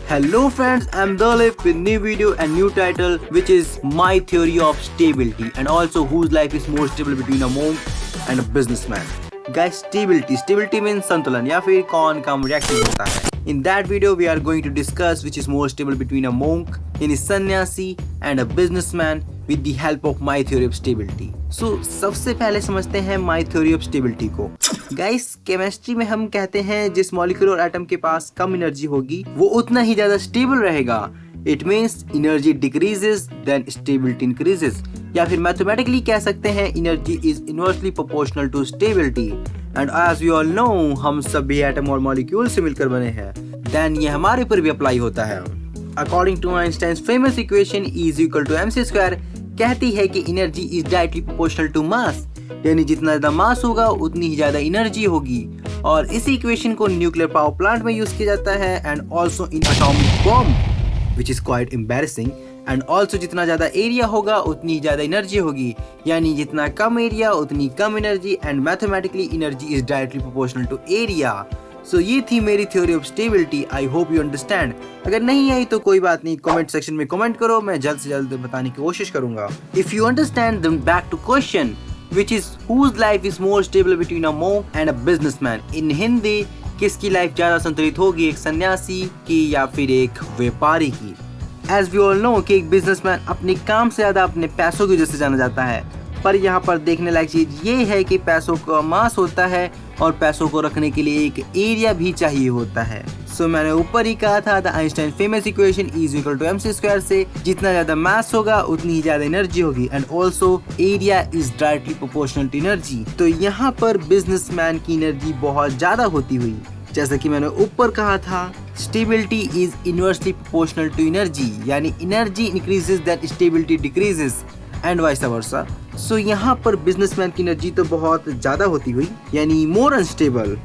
Hello friends, I'm Dalip with new video and new title, which is My Theory of Stability, and also whose life is more stable between a monk and a businessman. Guys, stability means संतुलन या फिर कौन कम reactive होता है. In that video we are going to discuss which is more stable between a monk यानी सन्यासी and a businessman with the help of my theory of stability. So सबसे पहले समझते हैं my theory of stability को. Guys, chemistry में हम कहते हैं जिस मॉलिक्यूल और एटम के पास कम एनर्जी होगी वो उतना ही ज्यादा स्टेबल रहेगा. It means energy decreases then stability increases, या फिर मैथमेटिकली कह सकते हैं energy is inversely proportional to stability. And as we all know, हम सब भी एटम और मॉलिक्यूल से मिलकर बने हैं. देन ये हमारे ऊपर भी अप्लाई होता है. According to Einstein's famous equation E is equal to mc² कहती है कि energy is directly proportional to mass, यानी जितना ज्यादा मास होगा उतनी ही ज्यादा एनर्जी होगी. और इसी इक्वेशन को न्यूक्लियर पावर प्लांट में यूज किया जाता है and also in atomic bomb which is quite embarrassing. And also जितना ज्यादा एरिया होगा उतनी ही ज्यादा एनर्जी होगी, यानी जितना कम एरिया उतनी कम energy. And mathematically energy is directly proportional to area. So ये थी मेरी theory of stability. I hope you understand. अगर नहीं आई तो कोई बात नहीं, कमेंट सेक्शन में कमेंट करो, मैं जल्द से जल्द बताने की कोशिश करूंगा. If you understand then back to question which is whose life is more stable between a monk and a businessman. in Hindi, किसकी लाइफ ज्यादा संतुलित होगी, एक सन्यासी की या फिर एक व्यापारी की. As we all know कि एक बिजनेसमैन अपने काम से ज्यादा अपने पैसों की वजह से जाना जाता है. पर यहाँ पर देखने लायक चीज ये है कि पैसों का मास होता है और पैसों को रखने के लिए एक एरिया भी चाहिए होता है. सो मैंने ऊपर ही कहा था the Einstein famous equation E is equal to mc² से जितना ज्यादा मास होगा उतनी ही ज्यादा एनर्जी होगी. And also area is directly proportional to energy. तो यहाँ पर बिजनेसमैन की एनर्जी बहुत ज्यादा होती हुई, जैसा कि मैंने ऊपर कहा था, stability is inversely proportional to energy, यानी energy increases that stability decreases and vice versa. So यहाँ पर बिजनेसमैन की एनर्जी तो बहुत ज्यादा होती हुई, यानी मोर अनस्टेबल.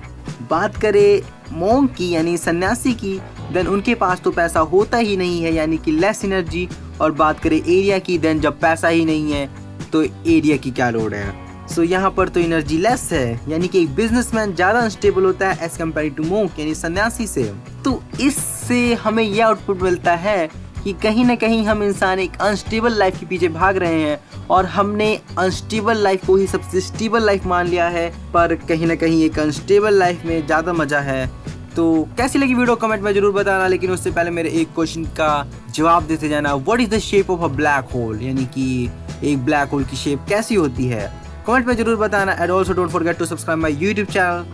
बात करें मोंक की यानी सन्यासी की, देन उनके पास तो पैसा होता ही नहीं है, यानी कि लेस एनर्जी. और बात करें एरिया की, देन जब पैसा ही नहीं है तो एरिया की क्या लोड है. सो यहाँ पर तो एनर्जी लेस है, यानी कि एक बिजनेसमैन ज्यादा अनस्टेबल होता है एज कम्पेयर टू मोंक यानी सन्यासी से. तो इससे हमें यह आउटपुट मिलता है कि कहीं ना कहीं हम इंसान एक अनस्टेबल लाइफ के पीछे भाग रहे हैं और हमने अनस्टेबल लाइफ को ही सबसे स्टेबल लाइफ मान लिया है. पर कहीं ना कहीं एक अनस्टेबल लाइफ में ज़्यादा मज़ा है. तो कैसी लगी वीडियो कमेंट में जरूर बताना, लेकिन उससे पहले मेरे एक क्वेश्चन का जवाब देते जाना. What is the shape of a black hole, यानी कि एक ब्लैक होल की शेप कैसी होती है, कमेंट में जरूर बताना. And also don't forget to subscribe my YouTube channel.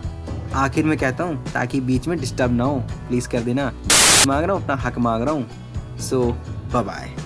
आखिर में कहता हूँ ताकि बीच में डिस्टर्ब ना हो, प्लीज़ कर देना. मांग रहा हूँ, अपना हक मांग रहा हूँ. So, bye-bye.